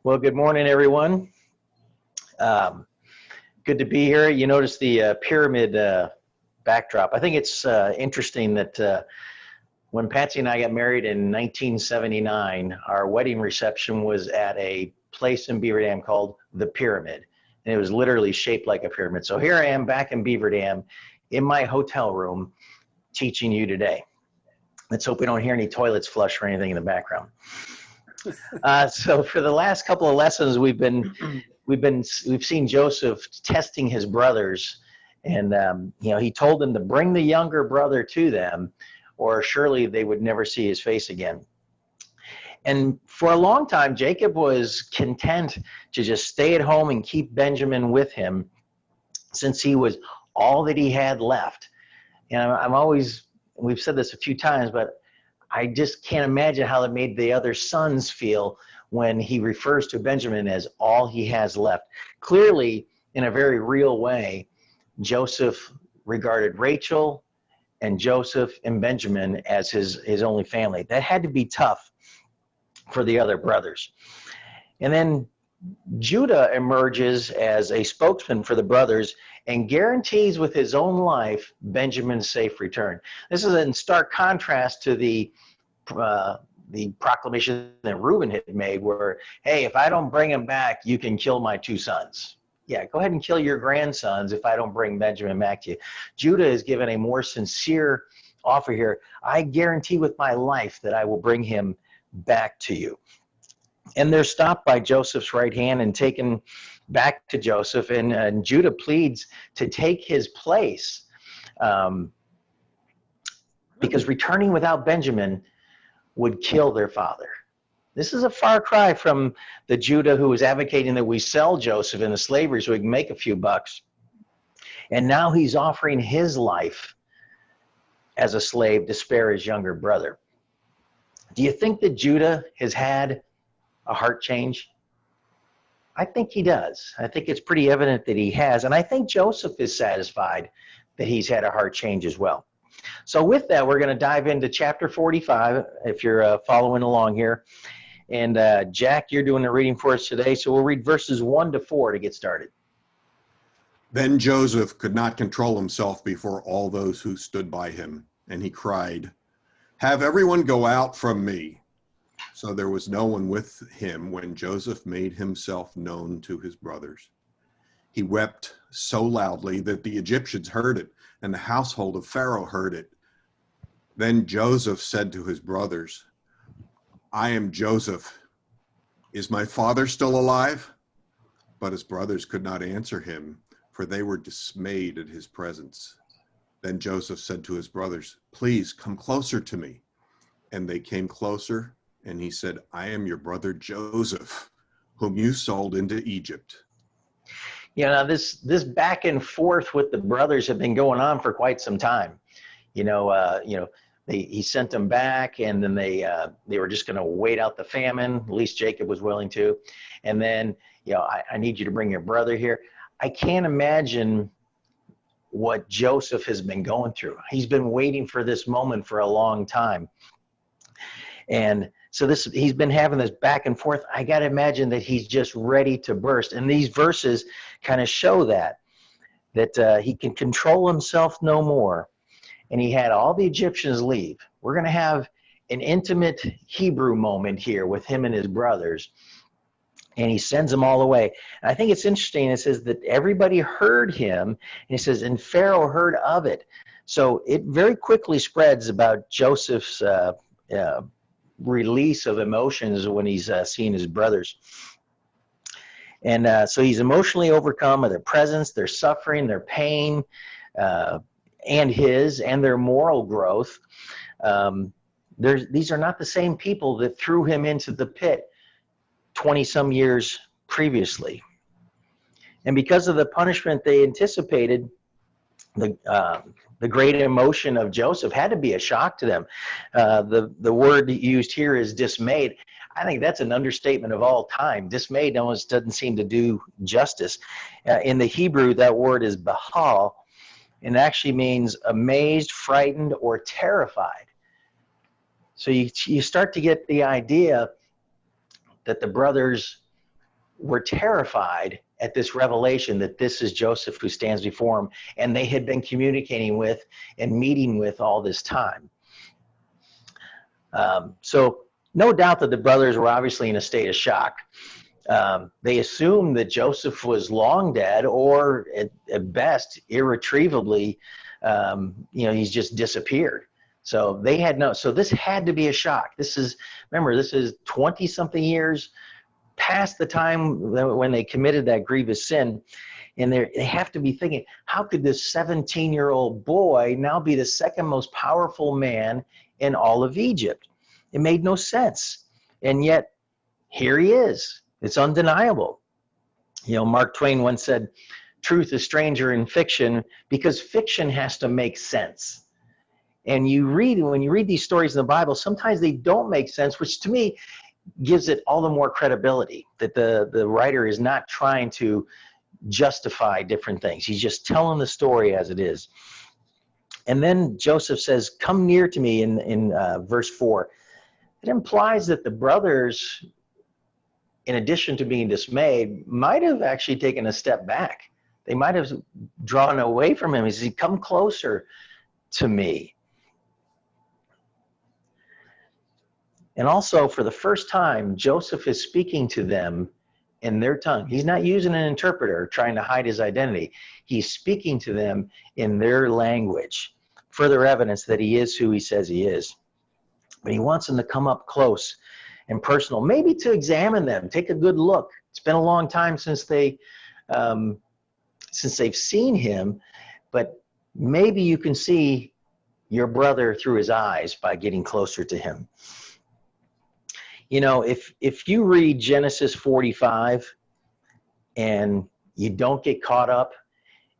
Well, good morning, everyone. Good to be here. You notice the pyramid backdrop. I think it's interesting that when Patsy and I got married in 1979, our wedding reception was at a place in Beaver Dam called the Pyramid. And it was literally shaped like a pyramid. So here I am back in Beaver Dam in my hotel room teaching you today. Let's hope we don't hear any toilets flush or anything in the background. So for the last couple of lessons, we've seen Joseph testing his brothers, and he told them to bring the younger brother to them, or surely they would never see his face again. And for a long time, Jacob was content to just stay at home and keep Benjamin with him, since he was all that he had left. And we've said this a few times, but I just can't imagine how it made the other sons feel when he refers to Benjamin as all he has left. Clearly, in a very real way, Joseph regarded Rachel and Joseph and Benjamin as his only family. That had to be tough for the other brothers. And then Judah emerges as a spokesman for the brothers and guarantees with his own life Benjamin's safe return. This is in stark contrast to the proclamation that Reuben had made, where, hey, if I don't bring him back, you can kill my two sons. Yeah, go ahead and kill your grandsons if I don't bring Benjamin back to you. Judah is given a more sincere offer here. I guarantee with my life that I will bring him back to you. And they're stopped by Joseph's right hand and taken back to Joseph. And Judah pleads to take his place because returning without Benjamin would kill their father. This is a far cry from the Judah who was advocating that we sell Joseph into slavery so we can make a few bucks. And now he's offering his life as a slave to spare his younger brother. Do you think that Judah has had a heart change? I think he does. I think it's pretty evident that he has. And I think Joseph is satisfied that he's had a heart change as well. So with that, we're going to dive into chapter 45, if you're following along here. And Jack, you're doing the reading for us today. So we'll read verses 1 to 4 to get started. Then Joseph could not control himself before all those who stood by him, and he cried, "Have everyone go out from me." So there was no one with him when Joseph made himself known to his brothers. He wept so loudly that the Egyptians heard it, and the household of Pharaoh heard it. Then Joseph said to his brothers, "I am Joseph. Is my father still alive?" But his brothers could not answer him, for they were dismayed at his presence. Then Joseph said to his brothers, "Please come closer to me." And they came closer, and he said, "I am your brother Joseph, whom you sold into Egypt." Now this back and forth with the brothers have been going on for quite some time. He sent them back, and then they were just going to wait out the famine. At least Jacob was willing to. And then, I need you to bring your brother here. I can't imagine what Joseph has been going through. He's been waiting for this moment for a long time. And so he's been having this back and forth. I got to imagine that he's just ready to burst. And these verses kind of show that he can control himself no more. And he had all the Egyptians leave. We're going to have an intimate Hebrew moment here with him and his brothers. And he sends them all away. And I think it's interesting. It says that everybody heard him. And it says, and Pharaoh heard of it. So it very quickly spreads about Joseph's release of emotions when he's seeing his brothers. And so he's emotionally overcome by their presence, their suffering, their pain, and their moral growth. These are not the same people that threw him into the pit 20-some years previously. And because of the punishment they anticipated, the great emotion of Joseph had to be a shock to them. The word used here is dismayed. I think that's an understatement of all time. Dismayed almost doesn't seem to do justice. In the Hebrew, that word is bahal, and it actually means amazed, frightened, or terrified. So you start to get the idea that the brothers were terrified at this revelation that this is Joseph who stands before them, and they had been communicating with and meeting with all this time. So no doubt that the brothers were obviously in a state of shock. They assumed that Joseph was long dead, or at best irretrievably, he's just disappeared. So they had so this had to be a shock. Remember, this is 20 something years past the time when they committed that grievous sin. And they have to be thinking, how could this 17-year-old boy now be the second most powerful man in all of Egypt? It made no sense. And yet, here he is. It's undeniable. Mark Twain once said, truth is stranger in fiction because fiction has to make sense. And when you read these stories in the Bible, sometimes they don't make sense, which to me gives it all the more credibility that the writer is not trying to justify different things. He's just telling the story as it is. And then Joseph says, come near to me in verse 4. It implies that the brothers, in addition to being dismayed, might have actually taken a step back. They might have drawn away from him. He says, come closer to me. And also, for the first time, Joseph is speaking to them in their tongue. He's not using an interpreter trying to hide his identity. He's speaking to them in their language. Further evidence that he is who he says he is. But he wants them to come up close and personal, maybe to examine them, take a good look. It's been a long time since they've seen him, but maybe you can see your brother through his eyes by getting closer to him. If you read Genesis 45 and you don't get caught up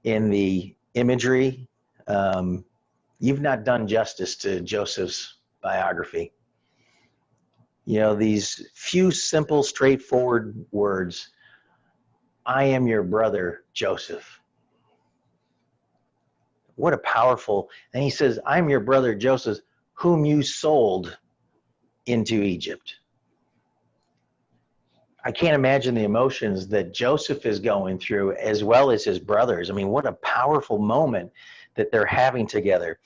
in the imagery, you've not done justice to Joseph's biography. These few simple, straightforward words, I am your brother, Joseph. What a powerful, and he says, I'm your brother, Joseph, whom you sold into Egypt. I can't imagine the emotions that Joseph is going through as well as his brothers. I mean, what a powerful moment that they're having together.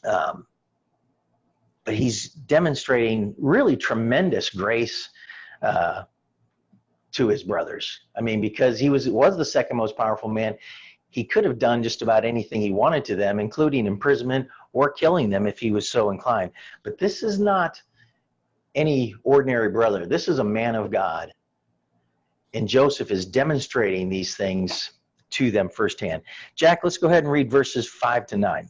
But he's demonstrating really tremendous grace to his brothers. I mean, because he was the second most powerful man, he could have done just about anything he wanted to them, including imprisonment or killing them if he was so inclined. But this is not any ordinary brother. This is a man of God. And Joseph is demonstrating these things to them firsthand. Jack, let's go ahead and read verses 5 to 9.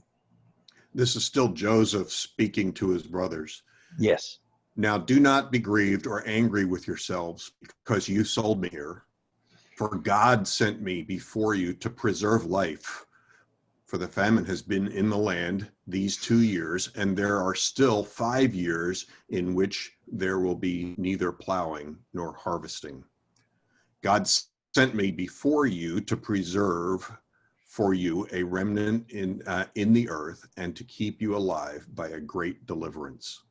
This is still Joseph speaking to his brothers. Yes. Now do not be grieved or angry with yourselves because you sold me here. For God sent me before you to preserve life. For the famine has been in the land these 2 years, and there are still 5 years in which there will be neither plowing nor harvesting. God sent me before you to preserve for you a remnant in the earth and to keep you alive by a great deliverance.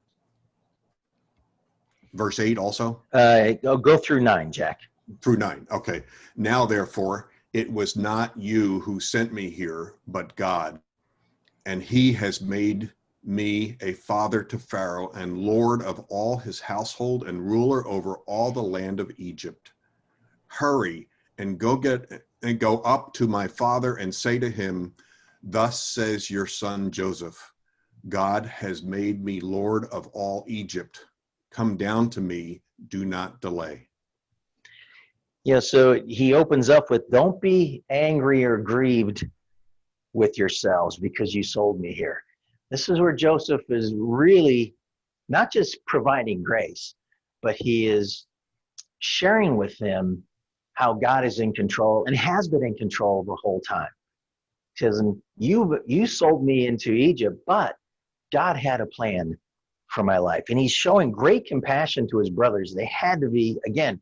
Verse 8 also? I'll go through 9, Jack. Through 9, okay. Now, therefore, it was not you who sent me here, but God. And he has made me a father to Pharaoh and Lord of all his household and ruler over all the land of Egypt. Hurry and go up to my father and say to him, thus says your son Joseph, God has made me Lord of all Egypt. Come down to me, do not delay. Yeah, so he opens up with, don't be angry or grieved with yourselves because you sold me here. This is where Joseph is really not just providing grace, but he is sharing with them how God is in control and has been in control the whole time. He says, you sold me into Egypt, but God had a plan for my life. And he's showing great compassion to his brothers. They had to be, again,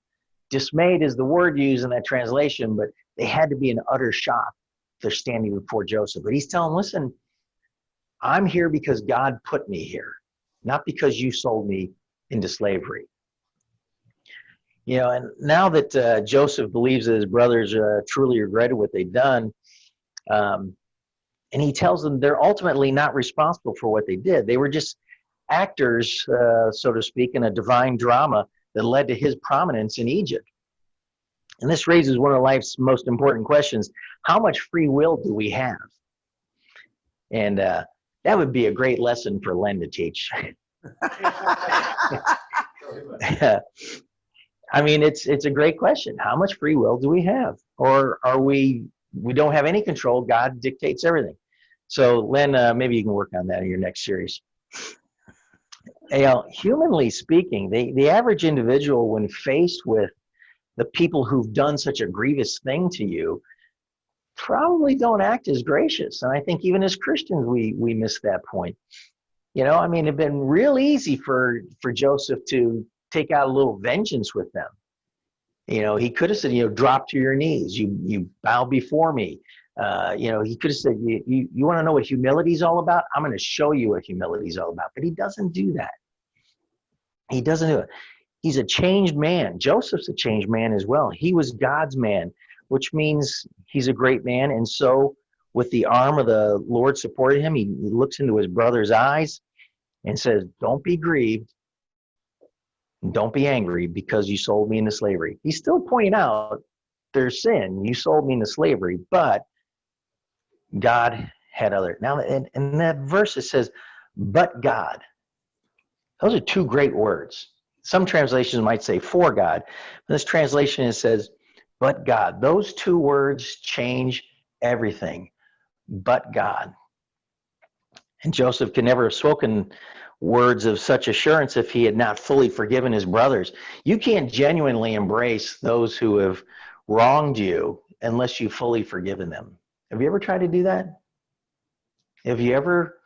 dismayed is the word used in that translation, but they had to be in utter shock. They're standing before Joseph. But he's telling them, listen, I'm here because God put me here, not because you sold me into slavery. You know, and now that Joseph believes that his brothers truly regretted what they've done, um, and he tells them they're ultimately not responsible for what they did. They were just actors, so to speak, in a divine drama that led to his prominence in Egypt. And this raises one of life's most important questions: how much free will do we have? And that would be a great lesson for Len to teach. I mean, it's a great question. How much free will do we have, or are we don't have any control? God dictates everything. So, Len, maybe you can work on that in your next series. You know, humanly speaking, the average individual, when faced with the people who've done such a grievous thing to you, probably don't act as gracious. And I think even as Christians, we miss that point. You know, I mean, it'd been real easy for Joseph to take out a little vengeance with them. You know, he could have said, you know, drop to your knees, you bow before me. You know, he could have said, you want to know what humility is all about? I'm going to show you what humility is all about. But he doesn't do that. He doesn't do it. He's a changed man. Joseph's a changed man as well. He was God's man, which means he's a great man. And so, with the arm of the Lord supporting him, he looks into his brother's eyes and says, don't be grieved. Don't be angry because you sold me into slavery. He's still pointing out their sin. You sold me into slavery, but God had other. Now, in that verse, it says, but God. Those are two great words. Some translations might say for God. In this translation, it says, but God. Those two words change everything. But God. And Joseph could never have spoken words of such assurance if he had not fully forgiven his brothers. You can't genuinely embrace those who have wronged you unless you've fully forgiven them. Have you ever tried to do that? Have you ever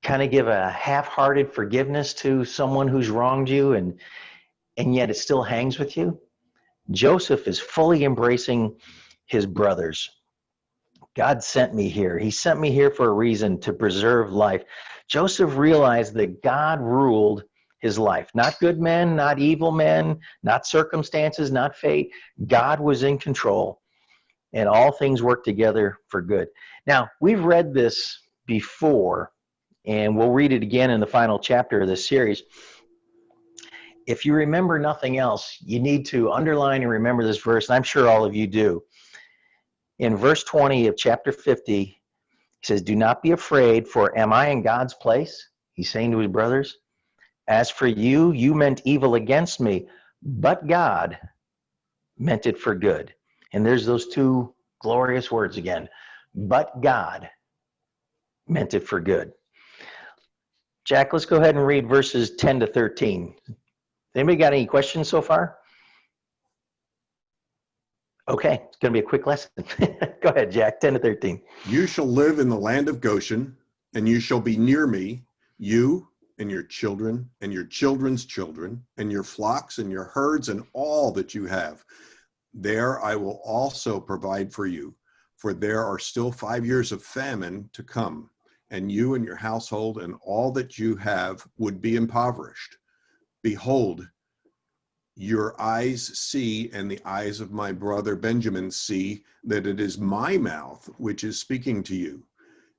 kind of give a half-hearted forgiveness to someone who's wronged you and yet it still hangs with you? Joseph is fully embracing his brothers. God sent me here. He sent me here for a reason, to preserve life. Joseph realized that God ruled his life. Not good men, not evil men, not circumstances, not fate. God was in control, and all things work together for good. Now, we've read this before, and we'll read it again in the final chapter of this series. If you remember nothing else, you need to underline and remember this verse, and I'm sure all of you do. In verse 20 of chapter 50, he says, do not be afraid, for am I in God's place? He's saying to his brothers, as for you, you meant evil against me, but God meant it for good. And there's those two glorious words again, but God meant it for good. Jack, let's go ahead and read verses 10 to 13. Anybody got any questions so far? Okay, it's going to be a quick lesson. Go ahead, Jack, 10 to 13. You shall live in the land of Goshen, and you shall be near me, you and your children and your children's children, and your flocks and your herds and all that you have. There I will also provide for you, for there are still 5 years of famine to come, and you and your household and all that you have would be impoverished. Behold, your eyes see, and the eyes of my brother Benjamin see, that it is my mouth which is speaking to you.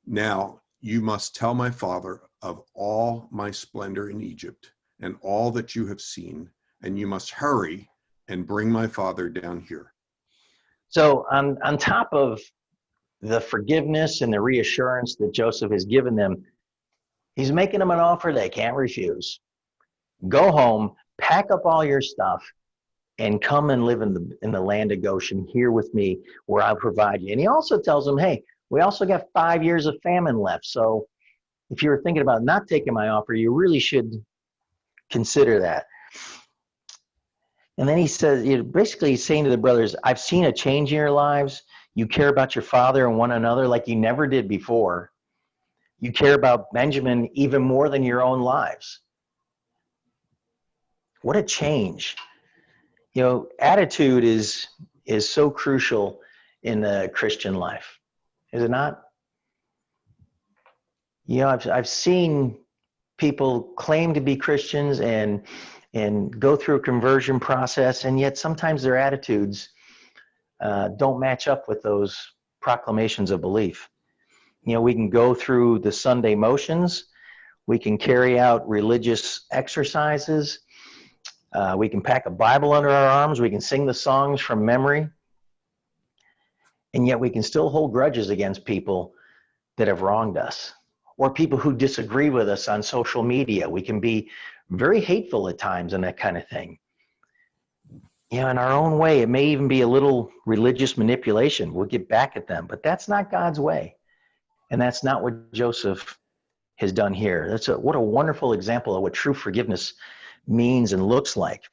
Now you must tell my father of all my splendor in Egypt and all that you have seen, and you must hurry and bring my father down here. So on top of the forgiveness and the reassurance that Joseph has given them, he's making them an offer they can't refuse. Go home, pack up all your stuff, and come and live in the land of Goshen here with me, where I'll provide you. And he also tells them, hey, we also got 5 years of famine left. So if you were thinking about not taking my offer, you really should consider that. And then he says, basically he's saying to the brothers, I've seen a change in your lives. You care about your father and one another like you never did before. You care about Benjamin even more than your own lives. What a change. You know, attitude is so crucial in the Christian life, is it not? You know, I've seen people claim to be Christians and and go through a conversion process, and yet sometimes their attitudes don't match up with those proclamations of belief. You know, we can go through the Sunday motions, we can carry out religious exercises, we can pack a Bible under our arms, we can sing the songs from memory, and yet we can still hold grudges against people that have wronged us, or people who disagree with us on social media. We can be very hateful at times and that kind of thing. You know, in our own way, it may even be a little religious manipulation. We'll get back at them, but that's not God's way. And that's not what Joseph has done here. What a wonderful example of what true forgiveness means and looks like.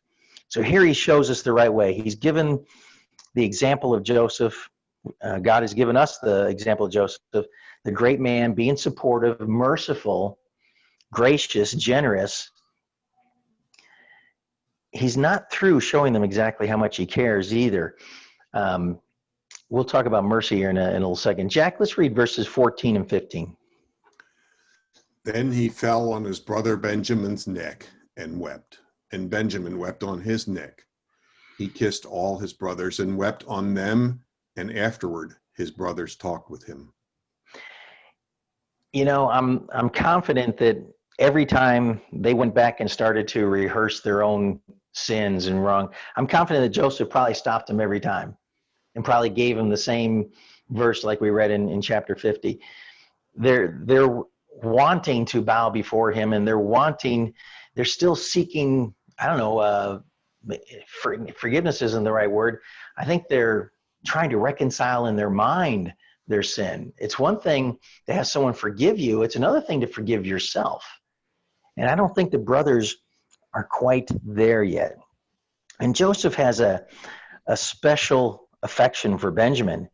So here he shows us the right way. He's given the example of Joseph. God has given us the example of Joseph, the great man, being supportive, merciful, gracious, generous. He's not through showing them exactly how much he cares either. We'll talk about mercy here in a little second. Jack, let's read verses 14 and 15. Then he fell on his brother Benjamin's neck and wept, and Benjamin wept on his neck. He kissed all his brothers and wept on them, and afterward his brothers talked with him. You know, I'm confident that every time they went back and started to rehearse their own sins and wrong, I'm confident that Joseph probably stopped them every time and probably gave them the same verse like we read in chapter 50. They're wanting to bow before him, and they're still seeking, I don't know, forgiveness isn't the right word. I think they're trying to reconcile in their mind their sin. It's one thing to have someone forgive you. It's another thing to forgive yourself. And I don't think the brothers are quite there yet. And Joseph has a special affection for Benjamin.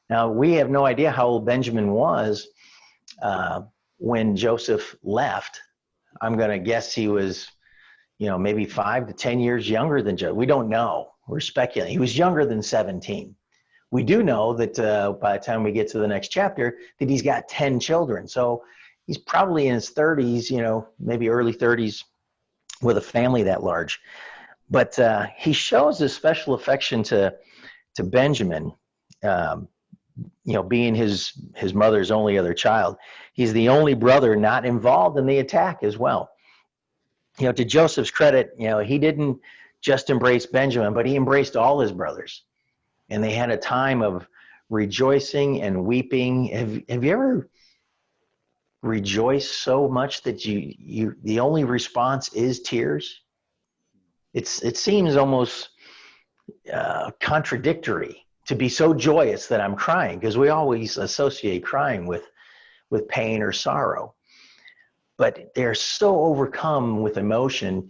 Now, we have no idea how old Benjamin was when Joseph left. I'm going to guess he was, maybe 5 to 10 years younger than Joseph. We don't know. We're speculating. He was younger than 17. We do know that by the time we get to the next chapter, that he's got 10 children. So he's probably in his 30s, maybe early 30s, with a family that large. But he shows this special affection to Benjamin, being his mother's only other child. He's the only brother not involved in the attack as well. To Joseph's credit, he didn't just embrace Benjamin, but he embraced all his brothers. And they had a time of rejoicing and weeping. Have you ever rejoiced so much that you the only response is tears? It seems almost contradictory to be so joyous that I'm crying, because we always associate crying with pain or sorrow. But they're so overcome with emotion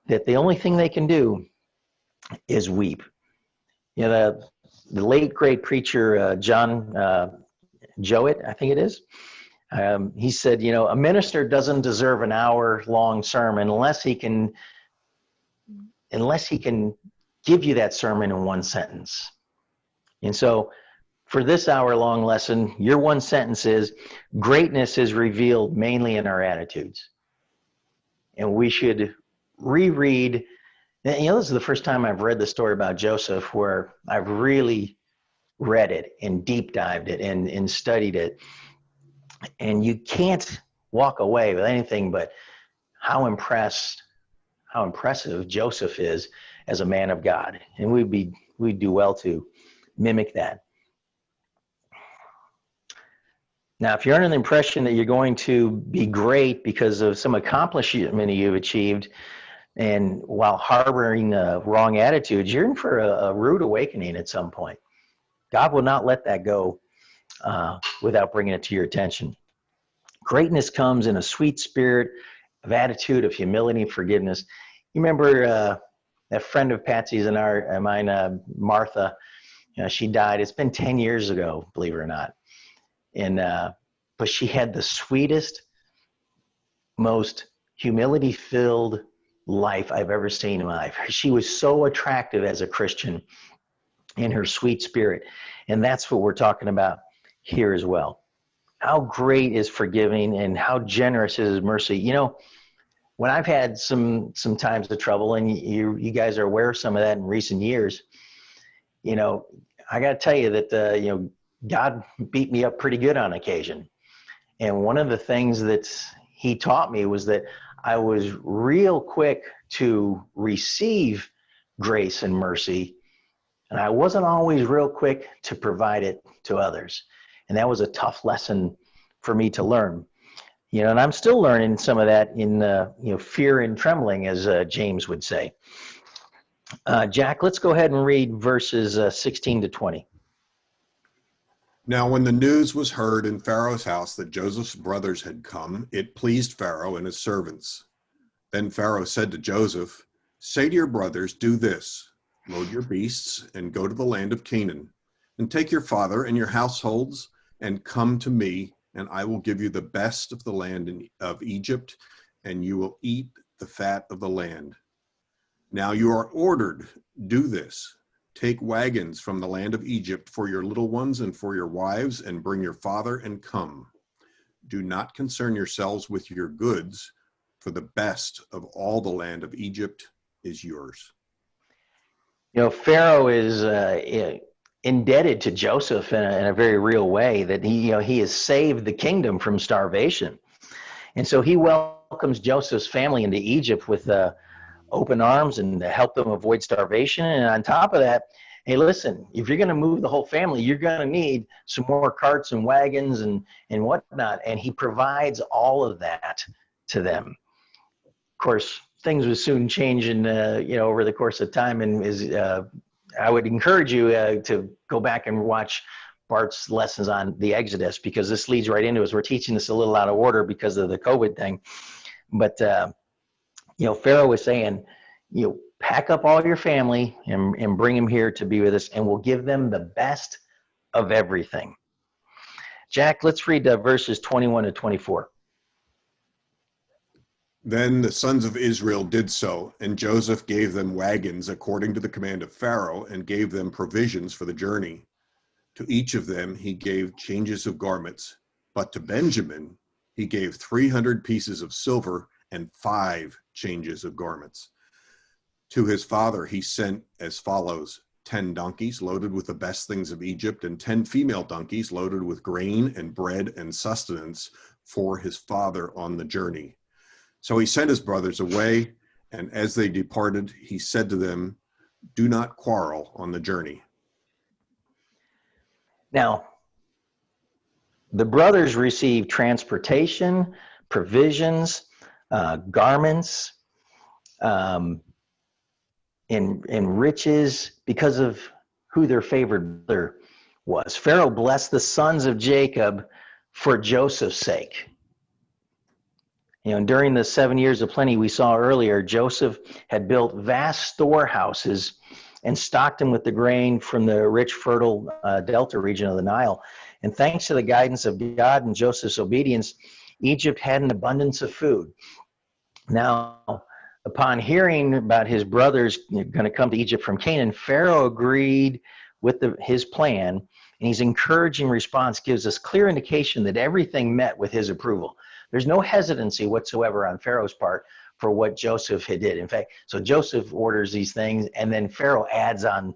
that the only thing they can do is weep. The late great preacher John Jowett, I think it is, he said, a minister doesn't deserve an hour-long sermon unless he can give you that sermon in one sentence. And so for this hour-long lesson, your one sentence is, greatness is revealed mainly in our attitudes. And we should reread. This is the first time I've read the story about Joseph where I've really read it and deep dived it and studied it. And you can't walk away with anything but how impressive Joseph is as a man of God. And we'd do well to mimic that. Now, if you're under the impression that you're going to be great because of some accomplishment you've achieved, and while harboring wrong attitudes, you're in for a rude awakening at some point. God will not let that go without bringing it to your attention. Greatness comes in a sweet spirit of attitude, of humility, and forgiveness. You remember that friend of Patsy's and mine, Martha, she died. It's been 10 years ago, believe it or not. And but she had the sweetest, most humility-filled life I've ever seen in my life. She was so attractive as a Christian in her sweet spirit. And that's what we're talking about here as well. How great is forgiving and how generous is his mercy. when I've had some times of trouble, and you guys are aware of some of that in recent years, you know, I got to tell you that you know, God beat me up pretty good on occasion. And one of the things that he taught me was that I was real quick to receive grace and mercy, and I wasn't always real quick to provide it to others. And that was a tough lesson for me to learn. You know, and I'm still learning some of that in you know, fear and trembling, as James would say. Jack, let's go ahead and read verses 16 to 20. Now, when the news was heard in Pharaoh's house that Joseph's brothers had come, it pleased Pharaoh and his servants. Then Pharaoh said to Joseph, "Say to your brothers, do this: load your beasts and go to the land of Canaan, and take your father and your households and come to me, and I will give you the best of the land of Egypt, and you will eat the fat of the land. Now you are ordered, do this: take wagons from the land of Egypt for your little ones and for your wives, and bring your father and come. Do not concern yourselves with your goods, for the best of all the land of Egypt is yours." You know, Pharaoh is indebted to Joseph in a very real way, that he, you know, he has saved the kingdom from starvation. And so he welcomes Joseph's family into Egypt with open arms and to help them avoid starvation. And on top of that, hey, listen, if you're going to move the whole family, you're going to need some more carts and wagons and whatnot. And he provides all of that to them. Of course, things would soon change in, you know, over the course of time. And I would encourage you to go back and watch Bart's lessons on the Exodus, because this leads right into us. We're teaching this a little out of order because of the COVID thing. But, you know, Pharaoh was saying, you know, pack up all your family and bring them here to be with us, and we'll give them the best of everything. Jack, let's read verses 21 to 24. Then the sons of Israel did so, and Joseph gave them wagons according to the command of Pharaoh, and gave them provisions for the journey. To each of them he gave changes of garments, but to Benjamin he gave 300 pieces of silver and 5 changes of garments. To his father he sent as follows: 10 donkeys loaded with the best things of Egypt, and 10 female donkeys loaded with grain and bread and sustenance for his father on the journey. So he sent his brothers away, and as they departed, he said to them, "Do not quarrel on the journey." Now, the brothers received transportation, provisions, garments, and riches because of who their favored brother was. Pharaoh blessed the sons of Jacob for Joseph's sake. You know, during the 7 years of plenty we saw earlier, Joseph had built vast storehouses and stocked them with the grain from the rich, fertile delta region of the Nile. And thanks to the guidance of God and Joseph's obedience, Egypt had an abundance of food. Now, upon hearing about his brothers going to come to Egypt from Canaan, Pharaoh agreed with his plan, and his encouraging response gives us clear indication that everything met with his approval. There's no hesitancy whatsoever on Pharaoh's part for what Joseph had did. In fact, so Joseph orders these things, and then Pharaoh adds on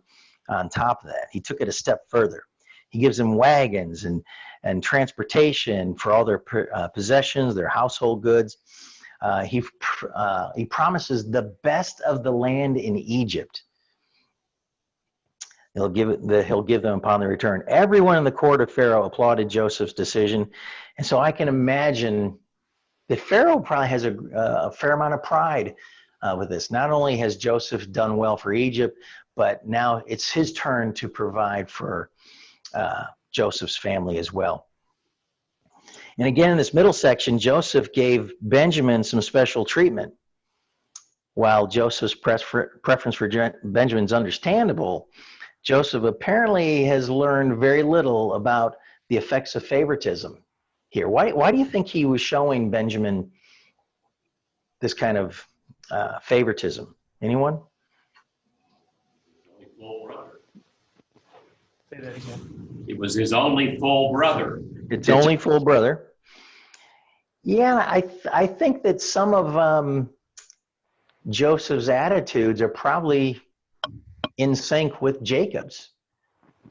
top of that. He took it a step further. He gives them wagons and transportation for all their possessions, their household goods. He promises the best of the land in Egypt. He'll give them upon their return. Everyone in the court of Pharaoh applauded Joseph's decision, and so I can imagine that Pharaoh probably has a fair amount of pride with this. Not only has Joseph done well for Egypt, but now it's his turn to provide for Joseph's family as well. And again, in this middle section, Joseph gave Benjamin some special treatment. While Joseph's preference for Benjamin's understandable, Joseph apparently has learned very little about the effects of favoritism here. Why do you think he was showing Benjamin this kind of favoritism? Anyone? Full brother. Say that again. It was his only full brother. It's only full brother. Yeah, I think that some of Joseph's attitudes are probably in sync with Jacob's.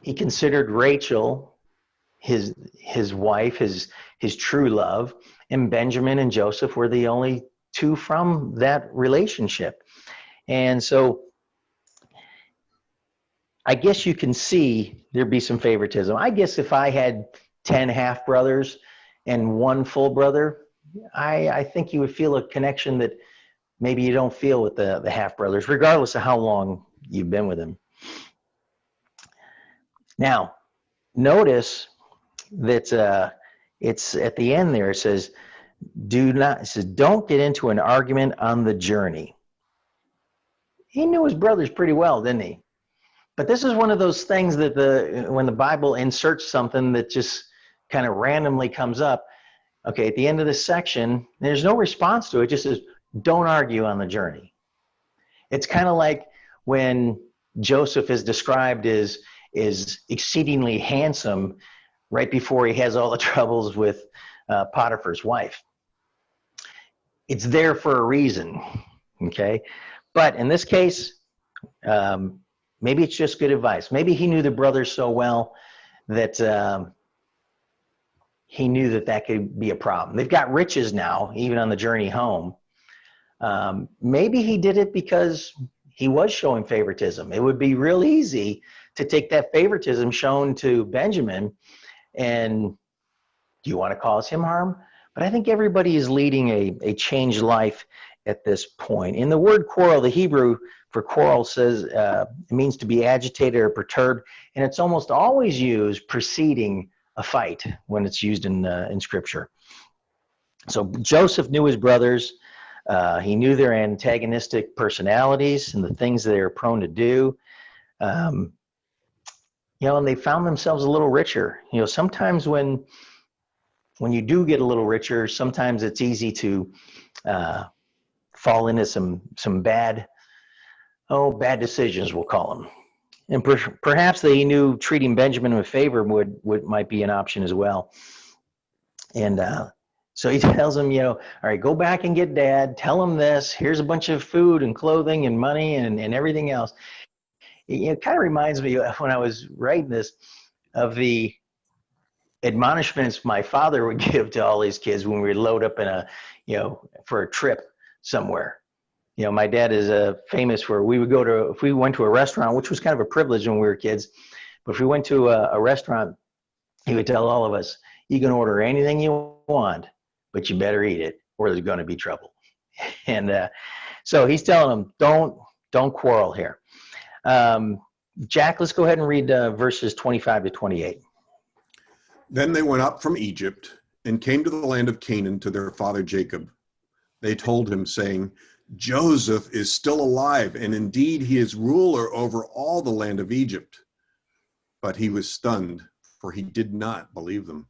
He considered Rachel his wife, his true love, and Benjamin and Joseph were the only two from that relationship. And so I guess you can see there'd be some favoritism. I guess if I had 10 half brothers and one full brother, I think you would feel a connection that maybe you don't feel with the half brothers, regardless of how long you've been with them. Now, notice that it's at the end there. It says, don't get into an argument on the journey. He knew his brothers pretty well, didn't he? But this is one of those things that when the Bible inserts something that just kind of randomly comes up. Okay, at the end of this section, there's no response to it. It just says, don't argue on the journey. It's kind of like when Joseph is described as exceedingly handsome right before he has all the troubles with Potiphar's wife. It's there for a reason, okay? But in this case, maybe it's just good advice. Maybe he knew the brothers so well that he knew that could be a problem. They've got riches now, even on the journey home. Maybe he did it because he was showing favoritism. It would be real easy to take that favoritism shown to Benjamin and do you want to cause him harm? But I think everybody is leading a changed life at this point. In the word quarrel, the Hebrew for quarrel says it means to be agitated or perturbed, and it's almost always used preceding a fight when it's used in Scripture. So Joseph knew his brothers. He knew their antagonistic personalities and the things they are prone to do. And they found themselves a little richer. Sometimes when you do get a little richer, sometimes it's easy to fall into some bad decisions, we'll call them. And perhaps they knew treating Benjamin with favor might be an option as well. And so he tells him, all right, go back and get Dad. Tell him this. Here's a bunch of food and clothing and money and everything else. It kind of reminds me when I was writing this of the admonishments my father would give to all these kids when we would load up for a trip somewhere. My dad is famous for, if we went to a restaurant, which was kind of a privilege when we were kids, but if we went to a restaurant, he would tell all of us, you can order anything you want, but you better eat it or there's going to be trouble. And so he's telling them, don't quarrel here. Jack, let's go ahead and read verses 25 to 28. Then they went up from Egypt and came to the land of Canaan to their father Jacob. They told him, saying, Joseph is still alive, and indeed he is ruler over all the land of Egypt. But he was stunned, for he did not believe them.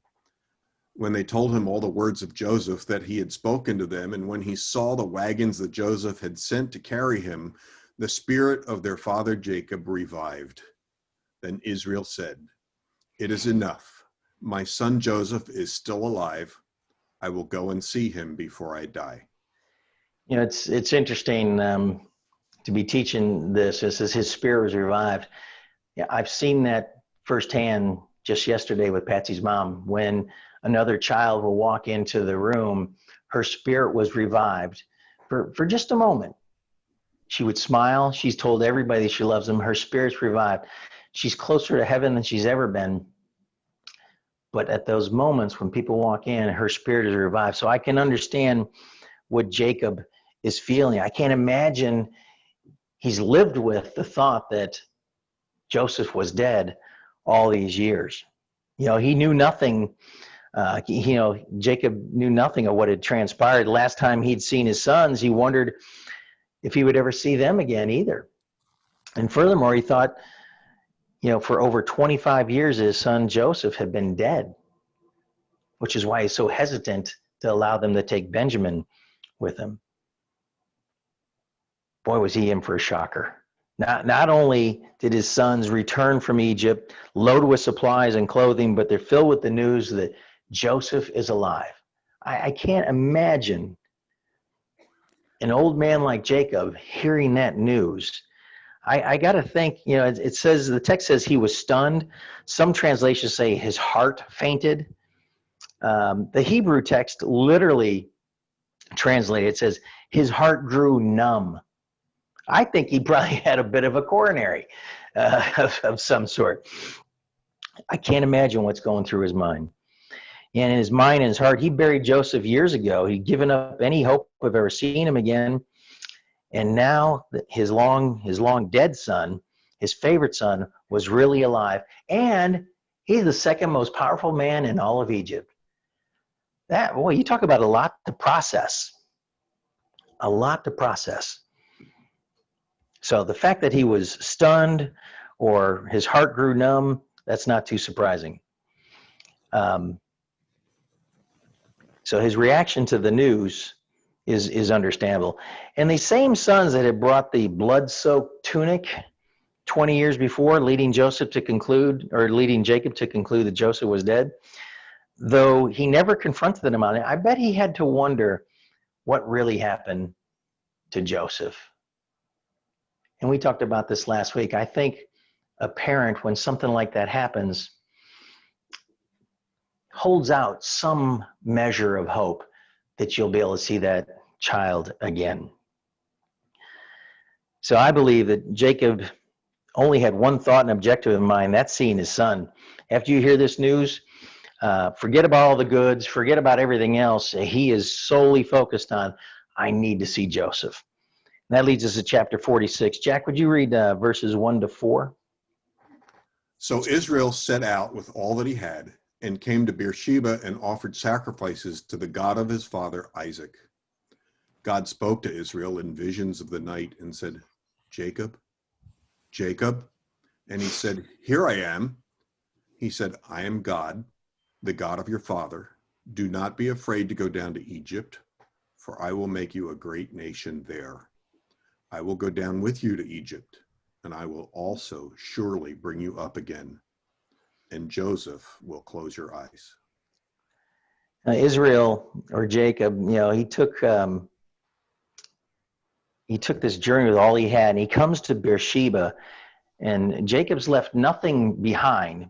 When they told him all the words of Joseph that he had spoken to them, and when he saw the wagons that Joseph had sent to carry him, the spirit of their father Jacob revived. Then Israel said, It is enough. My son Joseph is still alive. I will go and see him before I die. It's interesting to be teaching this. This is his spirit was revived. Yeah, I've seen that firsthand just yesterday with Patsy's mom. When another child will walk into the room, her spirit was revived for just a moment. She would smile. She's told everybody she loves them. Her spirit's revived. She's closer to heaven than she's ever been. But at those moments when people walk in, her spirit is revived. So I can understand what Jacob is feeling. I can't imagine he's lived with the thought that Joseph was dead all these years. He knew nothing. Jacob knew nothing of what had transpired. Last time he'd seen his sons, he wondered if he would ever see them again either. And furthermore, he thought, for over 25 years, his son Joseph had been dead, which is why he's so hesitant to allow them to take Benjamin with him. Boy, was he in for a shocker. Not only did his sons return from Egypt loaded with supplies and clothing, but they're filled with the news that Joseph is alive. I can't imagine an old man like Jacob hearing that news. I got to think, it says, the text says he was stunned. Some translations say his heart fainted. The Hebrew text literally translated, it says his heart grew numb. I think he probably had a bit of a coronary of some sort. I can't imagine what's going through his mind. And in his mind and his heart, he buried Joseph years ago. He'd given up any hope of ever seeing him again. And now his long dead son, his favorite son, was really alive. And he's the second most powerful man in all of Egypt. You talk about a lot to process. A lot to process. So the fact that he was stunned or his heart grew numb, that's not too surprising. So his reaction to the news is understandable. And these same sons that had brought the blood-soaked tunic 20 years before, leading Jacob to conclude that Joseph was dead, though he never confronted them on it, I bet he had to wonder what really happened to Joseph. And we talked about this last week. I think a parent, when something like that happens, holds out some measure of hope that you'll be able to see that child again. So I believe that Jacob only had one thought and objective in mind, that's seeing his son. After you hear this news, forget about all the goods, forget about everything else. He is solely focused on, I need to see Joseph. And that leads us to chapter 46. Jack, would you read verses 1 to 4? So Israel set out with all that he had and came to Beersheba and offered sacrifices to the God of his father Isaac. God spoke to Israel in visions of the night and said, Jacob, Jacob. And he said, Here I am. He said, I am God, the God of your father. Do not be afraid to go down to Egypt, for I will make you a great nation there. I will go down with you to Egypt, and I will also surely bring you up again. And Joseph will close your eyes. Israel, or Jacob, he took this journey with all he had, and he comes to Beersheba, and Jacob's left nothing behind.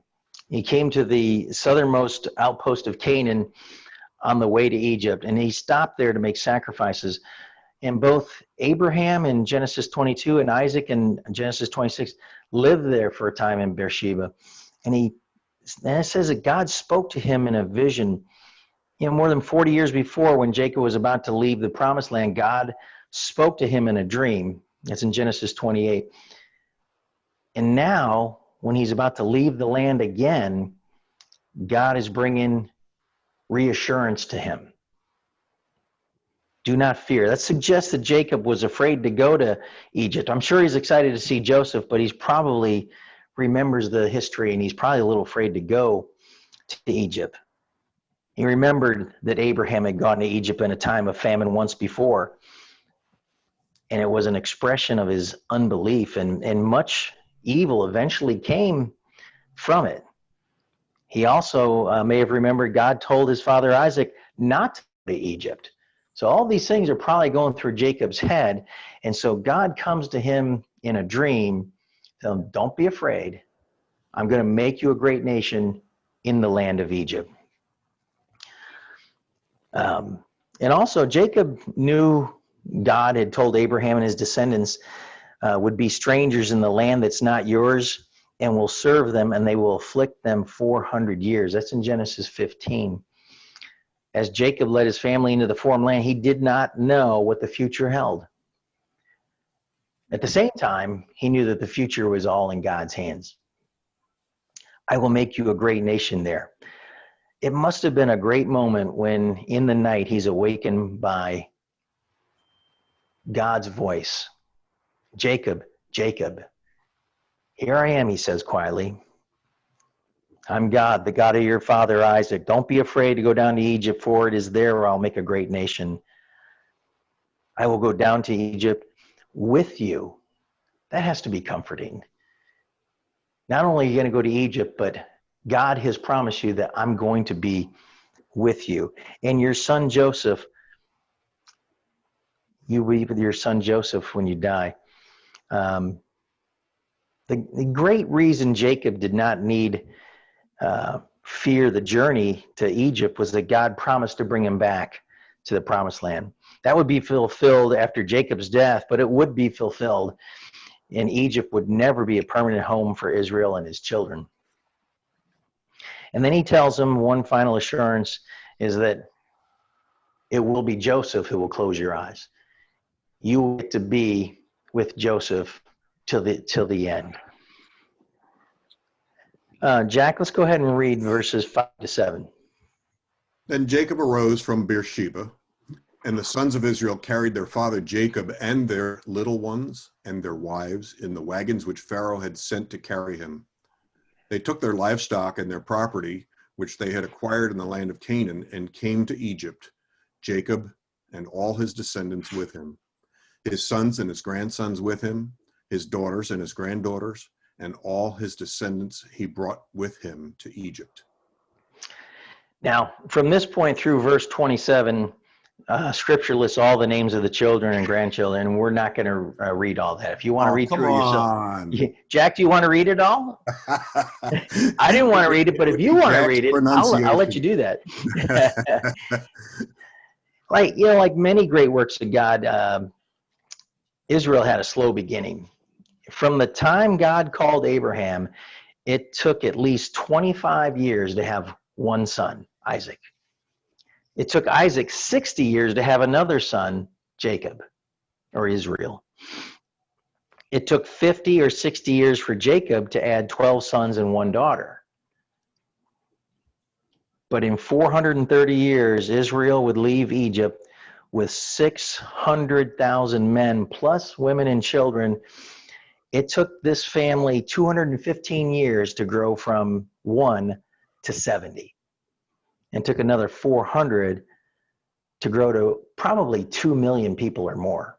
He came to the southernmost outpost of Canaan on the way to Egypt, and he stopped there to make sacrifices. And both Abraham in Genesis 22 and Isaac in Genesis 26 lived there for a time in Beersheba. And it says that God spoke to him in a vision. More than 40 years before, when Jacob was about to leave the promised land, God spoke to him in a dream. That's in Genesis 28. And now, when he's about to leave the land again, God is bringing reassurance to him. Do not fear. That suggests that Jacob was afraid to go to Egypt. I'm sure he's excited to see Joseph, but he's probably remembers the history, and he's probably a little afraid to go to Egypt. He remembered that Abraham had gone to Egypt in a time of famine once before, and it was an expression of his unbelief, and much evil eventually came from it. He also may have remembered God told his father Isaac not to go to Egypt. So all these things are probably going through Jacob's head, and so God comes to him in a dream, telling him, don't be afraid. I'm going to make you a great nation in the land of Egypt. And also, Jacob knew God had told Abraham and his descendants would be strangers in the land that's not yours, and will serve them, and they will afflict them 400 years. That's in Genesis 15. As Jacob led his family into the foreign land, he did not know what the future held. At the same time, he knew that the future was all in God's hands. I will make you a great nation there. It must have been a great moment when in the night he's awakened by God's voice. Jacob, Jacob. Here I am, he says quietly. I'm God, the God of your father Isaac. Don't be afraid to go down to Egypt, for it is there where I'll make a great nation. I will go down to Egypt with you. That has to be comforting. Not only are you going to go to Egypt, but God has promised you that I'm going to be with you. And your son Joseph, you will be with your son Joseph when you die. The great reason Jacob did not need fear the journey to Egypt was that God promised to bring him back to the promised land. That would be fulfilled after Jacob's death, but it would be fulfilled, and Egypt would never be a permanent home for Israel and his children. And then he tells him one final assurance is that it will be Joseph who will close your eyes. You will get to be with Joseph till the end. Jack, let's go ahead and read verses 5 to 7. Then Jacob arose from Beersheba, and the sons of Israel carried their father Jacob and their little ones and their wives in the wagons which Pharaoh had sent to carry him. They took their livestock and their property, which they had acquired in the land of Canaan, and came to Egypt, Jacob and all his descendants with him, his sons and his grandsons with him, his daughters and his granddaughters, and all his descendants he brought with him to Egypt. Now, from this point through verse 27, Scripture lists all the names of the children and grandchildren, and we're not going to read all that. If you want to read through it yourself. Jack, do you want to read it all? I didn't want to read it, but if you want to read it, I'll let you do that. Like many great works of God, Israel had a slow beginning. From the time God called Abraham, it took at least 25 years to have one son, Isaac. It took Isaac 60 years to have another son, Jacob, or Israel. It took 50 or 60 years for Jacob to add 12 sons and one daughter. But in 430 years, Israel would leave Egypt with 600,000 men, plus women and children. It took this family 215 years to grow from 1 to 70. And took another 400 to grow to probably 2 million people or more.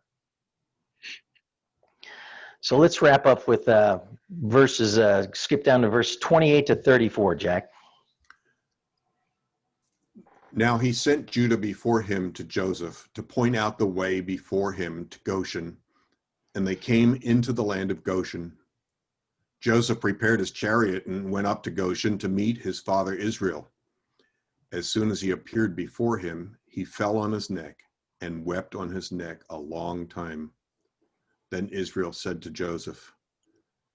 So let's wrap up with skip down to verse 28 to 34, Jack. Now he sent Judah before him to Joseph to point out the way before him to Goshen, and they came into the land of Goshen. Joseph prepared his chariot and went up to Goshen to meet his father Israel. As soon as he appeared before him, he fell on his neck and wept on his neck a long time. Then Israel said to Joseph,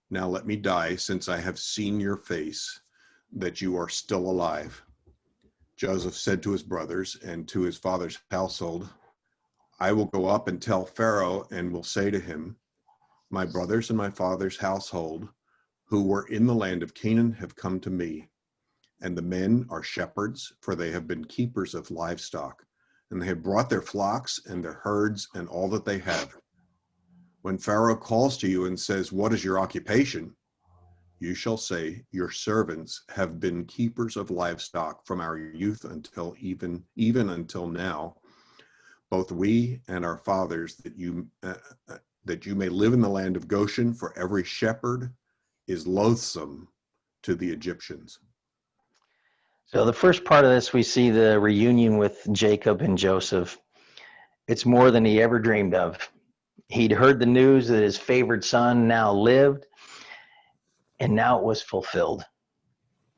"Now let me die, since I have seen your face, that you are still alive." Joseph said to his brothers and to his father's household, "I will go up and tell Pharaoh and will say to him, 'My brothers and my father's household, who were in the land of Canaan, have come to me. And the men are shepherds, for they have been keepers of livestock, and they have brought their flocks and their herds and all that they have. When Pharaoh calls to you and says, 'What is your occupation?' you shall say, 'Your servants have been keepers of livestock from our youth until even until now, both we and our fathers, that you may live in the land of Goshen, for every shepherd is loathsome to the Egyptians.'" So the first part of this, we see the reunion with Jacob and Joseph. It's more than he ever dreamed of. He'd heard the news that his favored son now lived, and now it was fulfilled.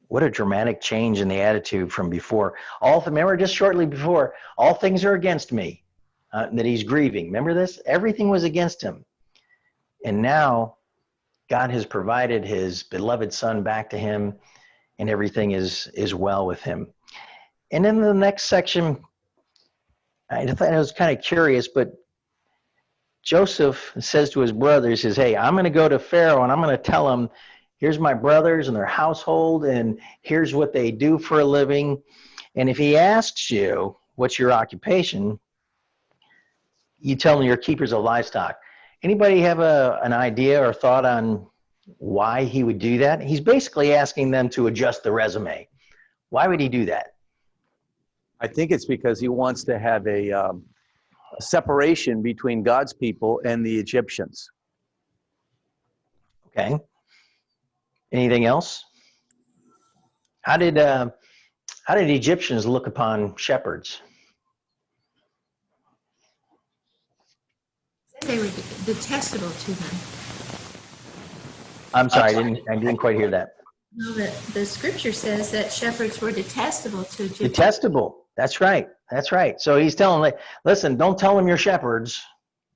What a dramatic change in the attitude from before. Remember, just shortly before, all things are against me, that he's grieving. Remember this? Everything was against him. And now God has provided his beloved son back to him, and everything is well with him. And in the next section, I thought it was kind of curious, but Joseph says to his brothers, he says, "Hey, I'm going to go to Pharaoh and I'm going to tell him, here's my brothers and their household, and here's what they do for a living. And if he asks you, what's your occupation, you tell him you're keepers of livestock." Anybody have an idea or thought on why he would do that? He's basically asking them to adjust the resume. Why would he do that? I think it's because he wants to have a separation between God's people and the Egyptians. Okay. Anything else? How did How did Egyptians look upon shepherds? They were detestable to them. I'm sorry, I didn't quite hear that. No, the scripture says that shepherds were detestable to Egyptians. Detestable. That's right. That's right. So he's telling, like, listen, don't tell them you're shepherds,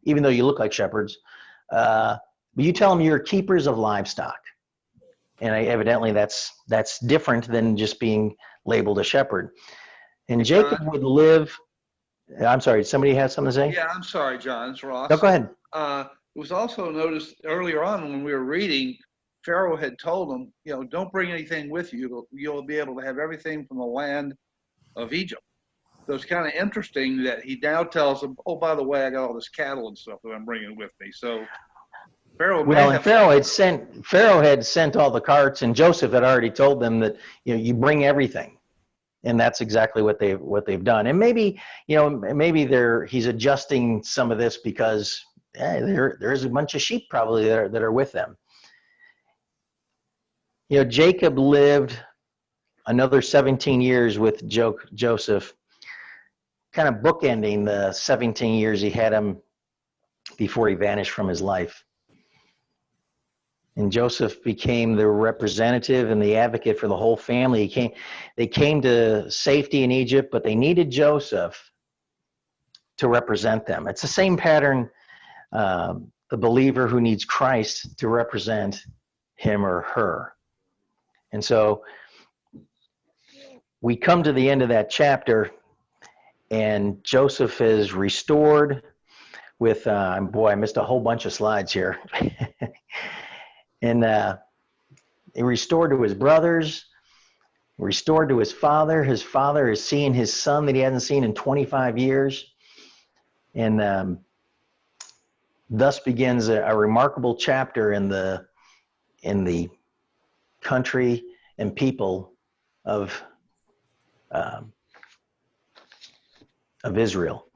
even though you look like shepherds. But you tell them you're keepers of livestock. And evidently that's different than just being labeled a shepherd. And Jacob would live. I'm sorry, somebody has something to say? Yeah, I'm sorry, John. It's Ross. No, go ahead. It was also noticed earlier on when we were reading, Pharaoh had told them, don't bring anything with you. You'll be able to have everything from the land of Egypt. So it's kind of interesting that he now tells them, oh, by the way, I got all this cattle and stuff that I'm bringing with me. So Pharaoh Pharaoh had sent all the carts, and Joseph had already told them that you bring everything. And that's exactly what they've done. And maybe he's adjusting some of this because there's a bunch of sheep probably that are with them. Jacob lived another 17 years with Joseph, kind of bookending the 17 years he had him before he vanished from his life. And Joseph became the representative and the advocate for the whole family. They came to safety in Egypt, but they needed Joseph to represent them. It's the same pattern, the believer who needs Christ to represent him or her. And so we come to the end of that chapter, and Joseph is restored with, I missed a whole bunch of slides here. And he restored to his brothers, restored to his father. His father is seeing his son that he hasn't seen in 25 years. And thus begins a remarkable chapter in the country and people of Israel.